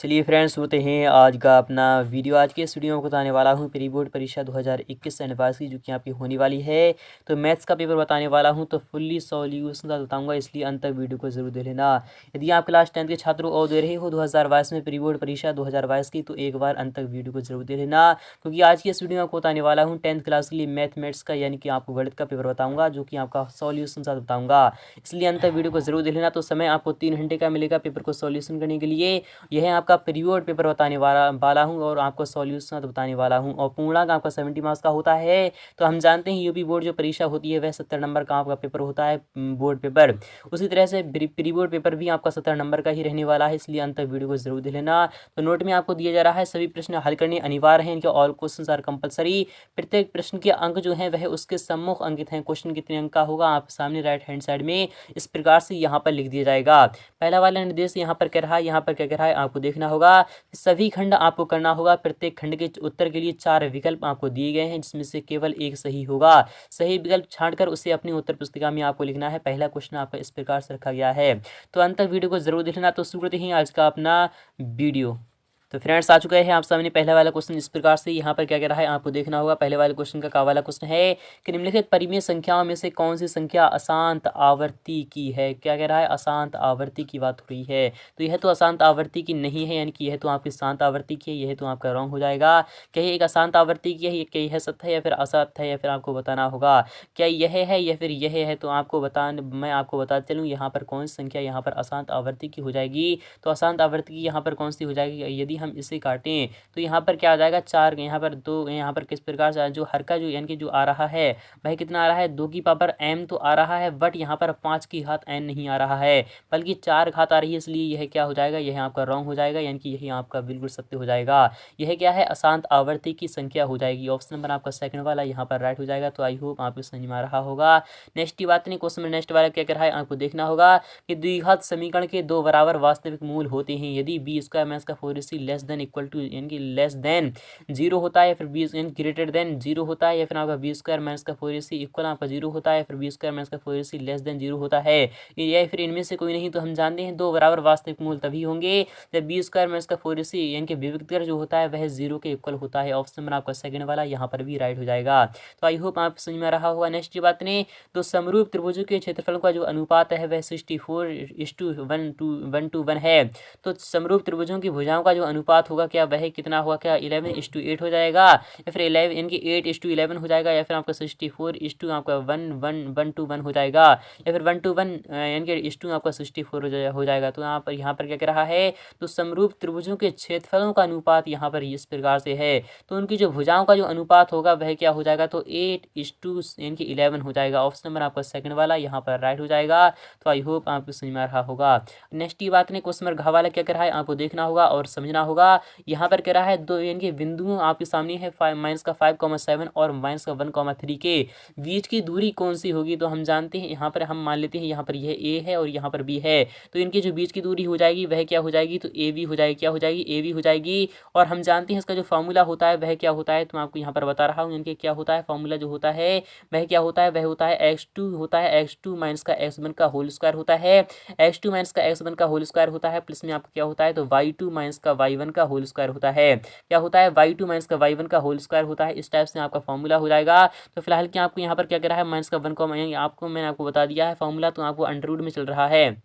चलिए फ्रेंड्स, होते हैं आज का अपना वीडियो। आज के इस वीडियो में बताने वाला हूँ प्री बोर्ड परीक्षा 2021 एडवांस की, जो कि आपकी होने वाली है। तो मैथ्स का पेपर बताने वाला हूँ, तो फुल्ली सॉल्यूशन बताऊंगा, इसलिए अंत तक वीडियो को जरूर देख लेना। यदि आप क्लास 10 के छात्रों और दे रहे हो 2022 में प्री बोर्ड परीक्षा 2022 की, तो एक बार अंत तक वीडियो को जरूर देख लेना, क्योंकि आज की इस वीडियो में आपको बताने वाला हूँ 10th क्लास के लिए मैथमेटिक्स का, यानी कि आपको गणित का पेपर बताऊँगा, जो कि आपका सॉल्यूशन साथ बताऊँगा। इसलिए अंत तक वीडियो को जरूर देख लेना। तो समय आपको 3 घंटे का मिलेगा पेपर को सॉल्यूशन करने के लिए। यह है आपका पीरियड पेपर बताने वाला हूँ और आपको सॉल्यूशन बताने वाला हूँ, और पूर्णांक आपका 70 मार्क्स का होता है। तो हम जानते हैं यूपी बोर्ड जो परीक्षा होती है वह 70 नंबर का आपका पेपर होता है, बोर्ड पेपर। उसी तरह से प्री बोर्ड पेपर भी आपका 70 नंबर का ही रहने वाला है, इसलिए अंत तक वीडियो को जरूर देख लेना। तो नोट में आपको दिया जा रहा है सभी प्रश्न हल करने अनिवार्य हैं, इनके ऑल क्वेश्चन आर कंपलसरी। प्रत्येक प्रश्न के अंक जो है वह उसके सम्मुख अंकित हैं। क्वेश्चन कितने अंक का होगा आप सामने राइट हैंड साइड में इस प्रकार से यहाँ पर लिख दिया जाएगा। पहला वाला निर्देश यहाँ पर कह रहा है, यहाँ पर क्या कह रहा है आपको देखना होगा। सभी खंड आपको करना होगा। प्रत्येक खंड के उत्तर के लिए 4 विकल्प आपको दिए गए हैं, जिसमें से केवल एक सही होगा। सही विकल्प छांटकर उसे अपनी उत्तर पुस्तिका में आपको लिखना है। पहला क्वेश्चन आपका इस प्रकार से रखा गया है। तो अंत तक वीडियो को जरूर देखना। तो शुरू करते हैं आज का अपना वीडियो। तो फ्रेंड्स, आ चुका है आप सामने पहला वाला क्वेश्चन इस प्रकार से। यहाँ पर क्या कह रहा है आपको देखना होगा। पहले वाले क्वेश्चन का वाला क्वेश्चन है कि निम्नलिखित परिमेय संख्याओं में से कौन सी संख्या अशांत आवर्ती की है। क्या कह रहा है, अशांत आवर्ती की बात हो रही है। तो यह तो अशांत आवर्ती की नहीं है, यानी कि यह तो आपकी शांत आवर्ती की है, यह तो आपका रॉन्ग हो जाएगा। क्या ये एक अशांत आवर्ती की है, क्या यह सत्य है या फिर असत्य है, या फिर आपको बताना होगा क्या यह है या फिर यह है। तो मैं आपको बता चलूँ यहाँ पर कौन सी संख्या यहाँ पर अशांत आवर्ती की हो जाएगी। तो अशांत आवर्ती की यहाँ पर कौन सी हो जाएगी, यदि हम इसे काटें तो यहाँ पर क्या आ जाएगा 4, यहाँ पर 2, यहाँ पर किस प्रकार से जो हर का जो यानी कि जो आ रहा है वह कितना आ रहा है, 2 की पावर m तो आ रहा है, बट यहाँ पर 5 की घात n नहीं आ रहा है, बल्कि 4 घात आ रही है। इसलिए यह क्या हो जाएगा, यह आपका रॉन्ग हो जाएगा, यानी कि यही आपका बिल्कुल सत्य हो जाएगा। यह क्या है, अशांत आवर्ती की संख्या हो जाएगी। ऑप्शन नंबर आपका सेकंड वाला यहाँ पर राइट हो जाएगा। तो आई होप आपको समझ में आ रहा होगा। नेक्स्ट की बात नहीं, क्वेश्चन में नेक्स्ट वाला क्या कर रहा है आपको देखना होगा कि द्विघात समीकरण के 2 बराबर वास्तविक मूल होते हैं यदि बी स्क्वायर माइनस का 4ac less than equal to यानी कि लेस देन 0 होता है, या फिर बी यानी ग्रेटर देन 0 होता है, या फिर आपका बी स्क्वायर माइनस का 4ac इक्वल आपका 0 होता है, फिर बी स्क्वायर माइनस का 4ac लेस देन 0 होता है, या फिर इनमें से कोई नहीं। तो हम जानते हैं 2 बराबर वास्तविक मूल तभी होंगे जब बी स्क्वायर माइनस का 4ac यानी कि विविक्तर जो होता है वह 0 के इक्वल होता है। ऑप्शन नंबर आपका सेकंड वाला यहाँ पर भी राइट हो जाएगा। तो आई होप आप समझ में आ रहा होगा। नेक्स्ट बात ने, तो समरूप त्रिभुजों के क्षेत्रफल का जो अनुपात है वह 64:1 है। तो समरूप त्रिभुजों की भुजाओं का जो अनुपात होगा क्या वह कितना होगा, क्या 11:8 हो जाएगा, या फिर 11 यानी कि 8:11 हो जाएगा, या फिर आपका 64 आपका 1:1 हो जाएगा, या फिर 1:1 यानी कि आपका 64 हो जाएगा। तो यहाँ पर क्या कह रहा है, तो समरूप त्रिभुजों के क्षेत्रफलों का अनुपात यहाँ पर इस प्रकार से है। तो उनकी जो भुजाओं का जो अनुपात होगा वह क्या हो जाएगा, तो 8:2 यानी कि 11 हो जाएगा। ऑप्शन नंबर आपका सेकंड वाला यहाँ पर राइट हो जाएगा। तो आई होप आपको समझ में आ रहा होगा। नेक्स्ट की बात नहीं, क्वेश्चन नंबर घ वाला क्या कर रहा है आपको देखना होगा और समझना होगा। यहाँ पर कह रहा है 2 यानी कि बिंदुओं आपके सामने है -5,7 और -1,3 के बीच की दूरी कौन सी होगी। तो हम जानते हैं यहाँ पर हम मान लेते हैं यहाँ पर यह ए है और यहाँ पर बी है। तो इनकी जो बीच की दूरी हो जाएगी वह क्या हो जाएगी, तो ए बी हो जाएगी। क्या हो जाएगी, ए बी हो जाएगी। और हम जानते हैं इसका जो फॉर्मूला होता है वह क्या होता है, तो मैं आपको यहाँ पर बता रहा हूँ। इनके क्या होता है फॉर्मूला जो होता है वह क्या होता है, वह होता है x2 होता है, x2 माइनस का x1 का होल स्क्वायर होता है, x2 माइनस का x1 का होल स्क्वायर होता है, प्लस में आपका क्या होता है, तो y2 माइनस का y1 का होल स्क्वायर होता है। क्या होता है, y2 माइनस का y1 का होल स्क्वायर होता है। इस टाइप से आपका फॉर्मूला हो जाएगा। तो फिलहाल क्या आपको यहाँ पर क्या कह रहा है, माइनस का 1 को मैंने आपको बता दिया है फॉर्मूला, तो आपको अंडर रूट में चल रहा है।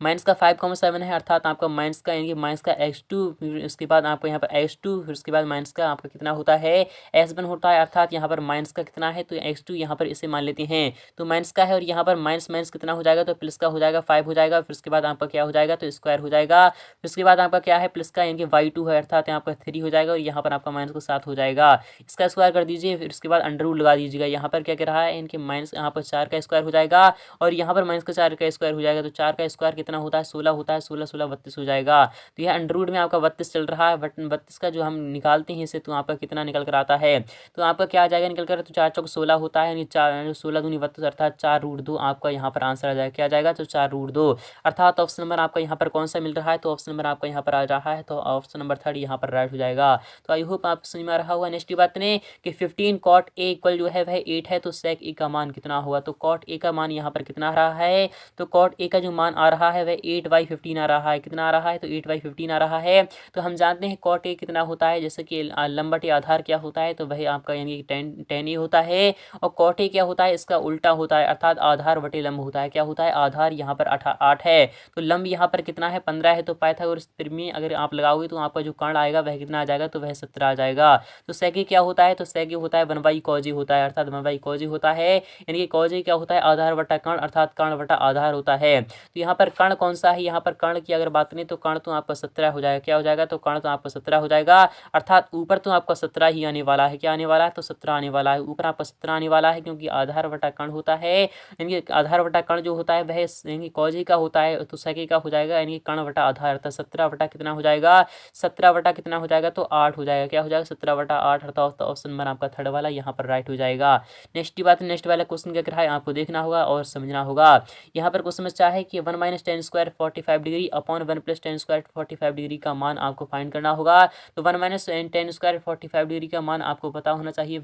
माइनस का 5,7 है, अर्थात आपका माइनस का यानी कि माइनस का x2, फिर उसके बाद आपको यहाँ पर x2, फिर उसके बाद माइनस का आपका कितना होता है s1 होता है, अर्थात यहाँ पर माइनस का कितना है, तो x2 यहाँ पर इसे मान लेते हैं तो माइनस का है, और यहाँ पर माइनस माइनस कितना हो जाएगा, तो प्लस का हो जाएगा 5 हो जाएगा। फिर उसके बाद आपका क्या हो जाएगा, तो स्क्वायर हो जाएगा। फिर उसके बाद आपका क्या है प्लस का यानी कि y2 है, अर्थात यहाँ पर 3 हो जाएगा, और यहाँ पर आपका माइनस को 7 हो जाएगा। इसका स्क्वायर कर दीजिए, फिर उसके बाद अंडर रूट लगा दीजिएगा। यहाँ पर क्या कह रहा है, इनके माइनस यहाँ पर 4 का स्क्वायर हो जाएगा, और यहाँ पर माइनस का 4 का स्क्वायर हो जाएगा। तो 4 का स्क्वायर कितना होता है, 16 होता है, 16 16 32 हो जाएगा। तो यह अंडर रूट में आपका 32 चल रहा है, बट 32 का जो हम निकालते हैं इसे, तो आपका कितना निकल कर आता है, तो आपका क्या आ जाएगा निकल कर, तो 4 चौक 16 होता है, यानी 4 16 दूनी 32, अर्थात 4√2 आपका यहाँ पर आंसर आ जाएगा। क्या आ जाएगा, तो 4√2, अर्थात ऑप्शन नंबर आपका यहाँ पर कौन सा मिल रहा है, तो ऑप्शन नंबर आपका यहाँ पर आ रहा है, तो ऑप्शन नंबर 3 यहाँ पर राइट हो जाएगा। तो आई होप आप समझ में आ रहा होगा। नेक्स्ट बात ने कि 15 cot a इक्वल जो है वह 8 है, तो sec a का मान कितना होगा। तो cot a का मान यहाँ पर कितना आ रहा है, तो cot a का जो मान आ रहा है वह 8/15 आ रहा है। कितना आ रहा है? तो 8/15 आ रहा है। तो हम जानते हैं cot A कितना होता है, जैसे कि लंब बटे आधार क्या होता है, तो वह आपका यानी कि 10 A होता है। और cot A क्या होता है? इसका उल्टा होता है, अर्थात आधार बटे लंब होता है। क्या होता है? आधार यहाँ पर 8 है, तो लंब यहाँ पर कितना है? 15 है। तो पाइथागोरस प्रमेय अगर आप लगाओगे तो आपका जो कर्ण आएगा वह कितना आ जाएगा? तो वह 17 आ जाएगा। तो सेक क्या होता है? तो सेक होता है 1/cos A होता है, अर्थात 1/cos A होता है। यानी कि cos A क्या होता है? आधार बटा कर्ण, अर्थात कर्ण बटा आधार होता है। तो यहाँ पर कर्ण कौन सा है? यहाँ पर कर्ण की अगर बात करें तो कर्ण तो आपका 17 हो जाएगा। क्या हो जाएगा? तो कर्ण तो आपका 17 हो जाएगा, अर्थात ऊपर तो आपका 17 ही आने वाला है। क्या आने वाला है? तो 17 आने वाला है, ऊपर आपका 17 आने वाला है, क्योंकि आधार बटा कर्ण होता है। यानी कि आधार बटा कर्ण जो होता है वह यानी cos A का होता है, तो sec A का हो जाएगा यानी कि कर्ण बटा आधार, अर्थात 17 बटा कितना हो जाएगा? 17 बटा कितना हो जाएगा? तो 8 हो जाएगा। क्या हो जाएगा? 17 बटा 8, अर्थात ऑप्शन नंबर आपका थर्ड वाला यहाँ पर राइट हो जाएगा। नेक्स्ट बात, नेक्स्ट वाला क्वेश्चन क्या कर रहा है आपको देखना होगा और समझना होगा। यहाँ पर क्वेश्चन में क्या है कि 1 - tan square 45 degree upon 1 + tan square 45 degree का मान आपको फाइंड करना होगा। तो 1 - tan स्क्वायर 45 डिग्री का मान आपको पता होना चाहिए।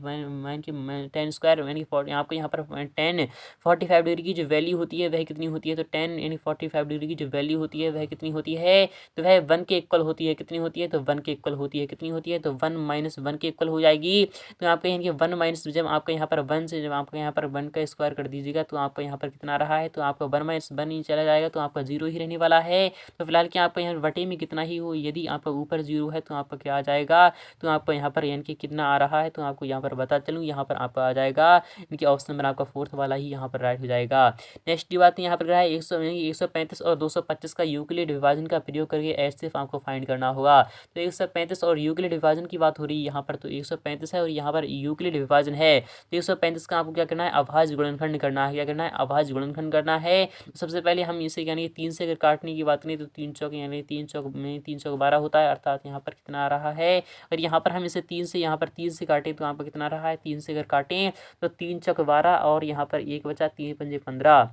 tan स्क्वायर यानी कि आपको यहाँ पर tan 45 डिग्री की जो वैल्यू होती है वह कितनी होती है? तो tan यानी 45 डिग्री की जो वैल्यू होती है वह कितनी होती है? तो वह 1 के इक्वल होती है। कितनी होती है? तो 1 के इक्वल होती है। कितनी होती है? तो 1 - 1 के इक्वल हो जाएगी। तो आपका यानी कि 1 माइनस, जब आपका यहाँ पर 1 से जब आपका यहाँ पर 1 का स्क्वायर कर दीजिएगा तो आपका यहाँ पर कितना रहा है? तो आपका 1 - 1 ही चला जाएगा, तो आपका 0 ही रहने वाला है। तो फिलहाल क्या आपका यहाँ बटे में कितना ही हो, यदि आपका ऊपर 0 है तो आपका क्या आ जाएगा? तो आपका यहाँ पर यानी कि कितना आ रहा है, तो आपको यहाँ पर बता चलूँ, यहाँ पर आपका आ जाएगा इनके ऑप्शन नंबर आपका फोर्थ वाला ही यहाँ पर राइट हो जाएगा। नेक्स्ट की बात यहाँ पर क्या है? 135 और 225 का यूक्लिड विभाजन का प्रयोग करके HCF आपको फाइंड करना होगा। तो 135 और यूक्लिड विभाजन की बात हो रही है यहाँ पर, तो 135 है और यहाँ पर यूक्लिड विभाजन है। तो 135 का आपको क्या करना है? अभाज्य गुणनखंड करना है। क्या करना है? अभाज्य गुणनखंड करना है। तो सबसे पहले हम इसे यानी 3 से अगर काटने की बात करें तो 3 चौक यानी 3 चौक में 3 चौक 12 होता है, अर्थात यहाँ पर कितना आ रहा है? और यहाँ पर हम इसे 3 से यहाँ पर 3 से काटें तो आपका कितना रहा है? 3 से अगर काटें तो 3 चौक 12 और यहाँ पर 1 बचा, 3 पंजे 15,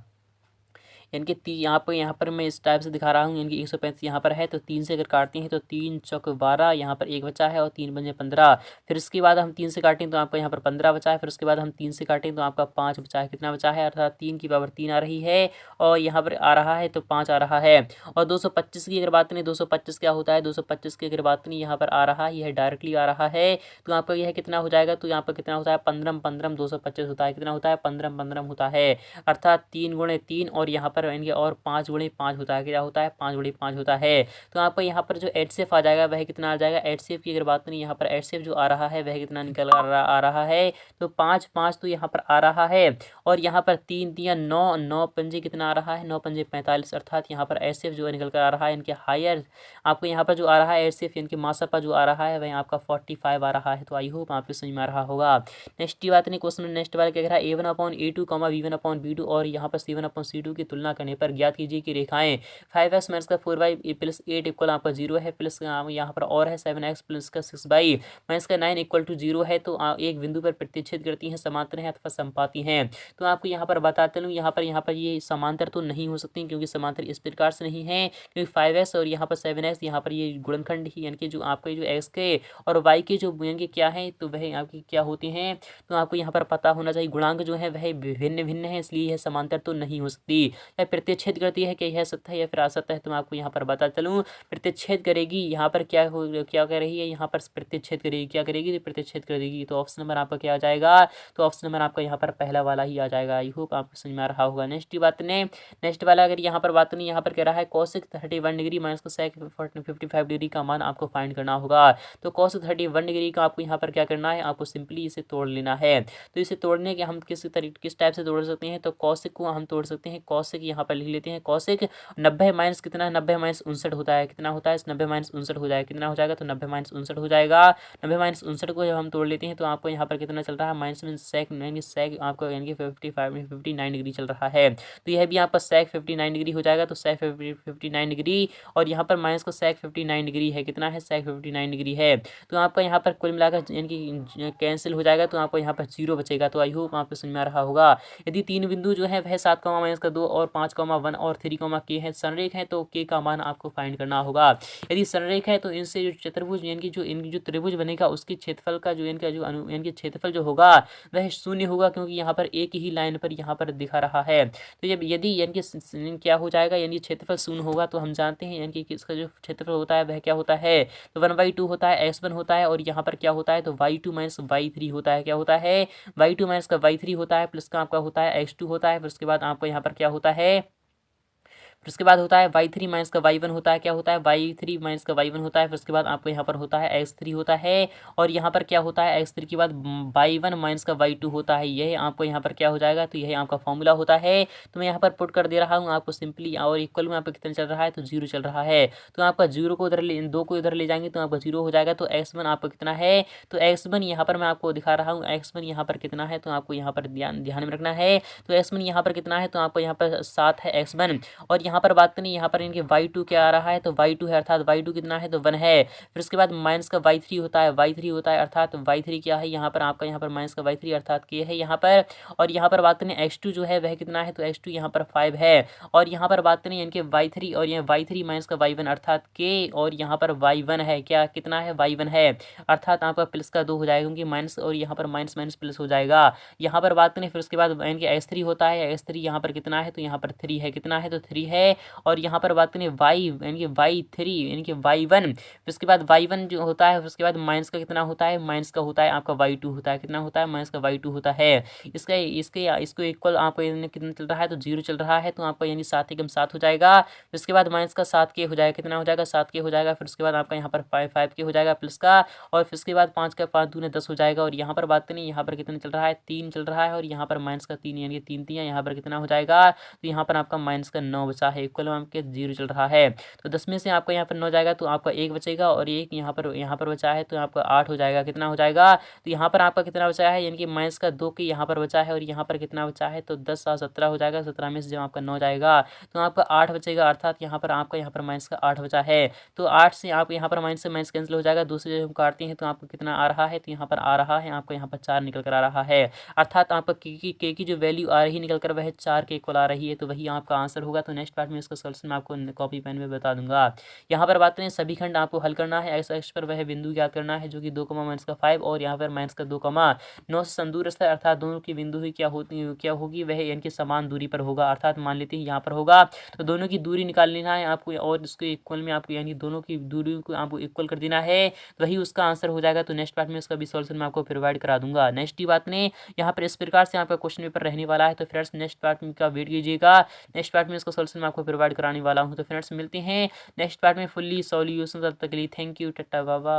यानी कि यहाँ पर मैं इस टाइप से दिखा रहा हूँ। यानी कि 135 यहाँ पर है तो 3 से अगर काटते हैं तो 3 चौक 12, यहाँ पर 1 बचा है और 3 पंजे 15। फिर इसके बाद हम 3 से काटें तो आपका यहाँ पर 15 बचा है। फिर उसके बाद हम 3 से काटें तो आपका 5 बचा है। कितना बचा है? अर्थात 3 की पावर 3 आ रही है और यहाँ पर आ रहा है तो 5 आ रहा है। और 225 की अगर बात करें, 225 क्या होता है? 225 की अगर बात करें यहाँ पर आ रहा है, यह डायरेक्टली आ रहा है, तो आपका यह कितना हो जाएगा? तो यहाँ पर कितना होता है? 15 225 होता है। कितना होता है? 15 होता है, अर्थात 3 × 3 और यहाँ पर यानी और 5 × 5 होता है। क्या होता है? 5 × 5 होता है। तो आपका यहाँ पर जो HCF आ जाएगा वह कितना आ जाएगा? HCF की अगर बात करें यहाँ पर HCF जो आ रहा है वह कितना निकल आ रहा है? तो 5 5 तो यहाँ पर आ रहा है और यहाँ पर 3 3 9 9 पंजे कितना आ रहा है? 9 पंजे 45, अर्थात यहाँ पर HCF जो निकल कर आ रहा है इनके हायर आपको यहाँ पर जो आ रहा है HCF इनके मासापा जो आ रहा है वह आपका 45 आ रहा है। तो आई होप आपको समझ में आ रहा होगा। नेक्स्ट की बात नहीं, क्वेश्चन में नेक्स्ट वाला क्या कह रहा है? A1/A2, B1/B2 और यहाँ पर C1/C2 की तुलना करने पर ज्ञात कीजिए कि रेखाएं 5x माइनस का 4y + 8 इक्वल आपका 0 है, प्लस यहाँ पर और है 7x प्लस का 6y माइनस का 9 = 0 है। तो एक बिंदु पर प्रतिच्छेद करती हैं, समांतर हैं अथवा समपाती हैं। तो आपको यहाँ पर बताते हूँ, यहाँ पर ये समांतर तो नहीं हो सकती, क्योंकि समांतर इस प्रकार से नहीं है, क्योंकि 5x और यहाँ पर 7x यहाँ पर ये गुणनखंड ही यानी कि जो आपके जो x के और y के जो यानी कि क्या है तो वह आपकी क्या होते हैं, तो आपको यहाँ पर पता होना चाहिए। गुणांक जो है वह भिन्न भिन्न है, इसलिए यह समांतर तो नहीं हो सकती। यह प्रतिच्छेद करती है कि यह सत्य है या फिर असत्य है, तो मैं आपको यहाँ पर बता चलूँ। प्रतिच्छेद करेगी, यहाँ पर क्या कर रही है? यहाँ पर प्रतिच्छेद करेगी। क्या करेगी? तो प्रतिच्छेद करेगी। तो ऑप्शन नंबर आपका क्या आ जाएगा? तो ऑप्शन नंबर आपका यहाँ पर पहला वाला ही आ जाएगा। आई होप आपको समझ में आ रहा होगा। नेक्स्ट बात ने नेक्स्ट वाला अगर यहाँ पर बात नहीं, यहाँ पर कह रहा है cosec 31 degree minus sec 55 degree का मान आपको फाइंड करना होगा। तो cosec 31 डिग्री का आपको यहाँ पर क्या करना है? आपको सिंपली इसे तोड़ लेना है। तो इसे तोड़ने के हम किस टाइप से तोड़ सकते हैं? तो cosec को हम तोड़ सकते हैं। cosec यहाँ पर लिख लेते हैं। cosec 90 माइनस कितना है? 90 माइनस 59 होता है। कितना होता है? 90 माइनस 59 हो जाएगा। कितना हो जाएगा? तो 90 माइनस 59 हो जाएगा। 90 माइनस 59 को जब हम तोड़ लेते हैं तो आपको यहाँ पर कितना चल रहा है? माइनस में sec आपको यानी कि 59 डिग्री चल रहा है। तो यह भी यहाँ पर sec 59 डिग्री हो जाएगा। तो sec 59 डिग्री और यहाँ पर माइनस को sec 59 डिग्री है। कितना है? sec 59 डिग्री है। तो आपका यहाँ पर कुल मिलाकर यानी कि कैंसिल हो जाएगा, तो आपको यहाँ पर 0 बचेगा। तो आई होप आपको समझ में आ रहा होगा। यदि तीन बिंदु जो है वह 7, -2 और 5,1 और 3,k है, संरेख है तो k का मान आपको फाइंड करना होगा। यदि संरेख है तो इनसे जो चतुर्भुज यानी कि जो इनकी जो त्रिभुज बनेगा उसके क्षेत्रफल का जो इनका जो इनके क्षेत्रफल जो होगा वह शून्य होगा, क्योंकि यहाँ पर एक ही लाइन पर यहाँ पर दिखा रहा है। तो जब यदि यानी कि क्या हो जाएगा, यानी क्षेत्रफल शून्य होगा तो हम जानते हैं यानी कि इसका जो क्षेत्रफल होता है वह क्या होता है, तो 1/2 होता है, x1 होता है, और यहाँ पर क्या होता है तो y2 माइनस y3 होता है। क्या होता है, y2 माइनस का y3 होता है, प्लस का आपका होता है x2 होता है, फिर उसके बाद आपको यहाँ पर क्या होता है, फिर उसके बाद होता है y3 माइनस का y1 होता है। क्या होता है, y3 माइनस का y1 होता है, फिर उसके बाद आपको यहाँ पर होता है x3 होता है, और यहाँ पर क्या होता है x3 के बाद y1 माइनस का y2 होता है। यही आपको यहाँ पर क्या हो जाएगा, तो यही आपका फॉर्मूला होता है। तो मैं यहाँ पर पुट कर दे रहा हूँ आपको सिंपली, और इक्वल में आपका कितना चल रहा है, तो 0 चल रहा है। तो आपका 0 को उधर ले, 2 को इधर ले जाएंगे तो आपका 0 हो जाएगा। तो x1 आपका कितना है, तो x1 यहाँ पर मैं आपको दिखा रहा हूँ, x1 यहाँ पर कितना है, तो आपको यहाँ पर ध्यान में रखना है। तो x1 यहाँ पर कितना है, तो आपको यहाँ पर 7 है x1, और यहाँ पर बात करें यहाँ पर इनके y2 क्या आ रहा है, तो y2 है, अर्थात y2 कितना है, तो 1 है। फिर उसके बाद माइनस का y3 होता है, y3 होता है, अर्थात y3 क्या है यहाँ पर आपका, यहाँ पर माइनस का y3 अर्थात k है यहाँ पर। और यहाँ पर बात करें x2 जो है वह कितना है, तो x2 यहाँ पर 5 है। और यहाँ पर बात करें इनके y3 और यह y3 माइनस का y1 अर्थात k, और यहाँ पर y1 है, क्या कितना है, y1 है, अर्थात आपका प्लस का 2 हो जाएगा, क्योंकि माइनस और यहाँ पर माइनस माइनस प्लस हो जाएगा। यहाँ पर बात करें फिर उसके बाद इनके x3 होता है, x3 यहाँ पर कितना है, तो यहाँ पर 3 है, कितना है, तो 3 है। और यहाँ पर बात करें y यानी कि y3 यानी कि y1, फिर उसके बाद y1 जो होता है, फिर उसके बाद माइनस का कितना होता है, माइनस का होता है आपका y2 होता है, कितना होता है, माइनस का y2 होता है। इसको इक्वल आपको कितना चल रहा है, तो 0 चल रहा है। तो आपका यानी 7 एकम 7 हो जाएगा। फिर उसके बाद माइनस का 7k हो जाएगा, कितना हो जाएगा, 7k हो जाएगा। फिर उसके बाद आपका यहाँ पर 5k हो जाएगा प्लस का, और फिर उसके बाद 5 का 5 दूने 10 हो जाएगा। और यहाँ पर बात करें यहाँ पर कितना चल रहा है, 3 चल रहा है, और यहाँ पर माइनस का 3 यानी 3 3 यहाँ पर कितना हो जाएगा, तो यहाँ पर आपका माइनस का 9 बचा है, इक्वल में आपके 0 चल रहा है। तो 10 में से आपका यहाँ पर 9 जाएगा तो आपका 1 बचेगा, और एक यहाँ पर बचा है तो आपका 8 हो जाएगा, कितना हो जाएगा, तो यहाँ पर आपका कितना बचा है, यानी कि माइनस का 2 की यहाँ पर बचा है, और यहाँ पर कितना बचा है, तो 10 और 17 हो जाएगा। 17 में से जब आपका 9 जाएगा तो आपका 8 बचेगा, अर्थात यहाँ पर आपका यहाँ पर माइनस का 8 बचा है। तो 8 से आप यहाँ पर माइनस से माइनस कैंसिल हो जाएगा, 2 से जब हम काटते हैं तो आपको कितना आ रहा है, तो यहाँ पर आ रहा है आपको यहाँ पर 4 निकल कर आ रहा है, अर्थात आपका के की जो वैल्यू आ रही निकल कर वह 4 के इक्वल आ रही है। तो वही आपका आंसर होगा। तो नेक्स्ट पार्ट में इसका सोल्यूशन मैं आपको कॉपी पेन में बता दूंगा। यहाँ पर बात करें सभी खंड आपको हल करना है, एक्स एक्स पर वह बिंदु ज्ञात करना है जो कि 2, माइनस का 5 और यहाँ पर माइनस का 2, 9 से समदूरस्थ है, अर्थात दोनों की बिंदु ही क्या होगी वह इनकी समान दूरी पर होगा। अर्थात मान लेते हैं यहाँ पर होगा तो दोनों की दूरी निकाल लेना है आपको, और इसके इक्वल में आपको यानी दोनों की दूरी को आपको इक्वल कर देना है, तो वही उसका आंसर हो जाएगा। तो नेक्स्ट पार्ट में इसका भी सॉल्यूशन मैं आपको प्रोवाइड करा दूंगा। नेक्स्ट की बात नहीं, यहाँ पर इस प्रकार से आपका क्वेश्चन पेपर रहने वाला है। तो फ्रेंड्स नेक्स्ट पार्ट में का वेट कीजिएगा, नेक्स्ट पार्ट में इसका सॉल्यूशन मैं आपको प्रोवाइड कराने वाला हूँ। तो फ्रेंड्स मिलते हैं नेक्स्ट पार्ट में फुल्ली सॉल्यूशन। तब तक के लिए थैंक यू, टाटा बाबा।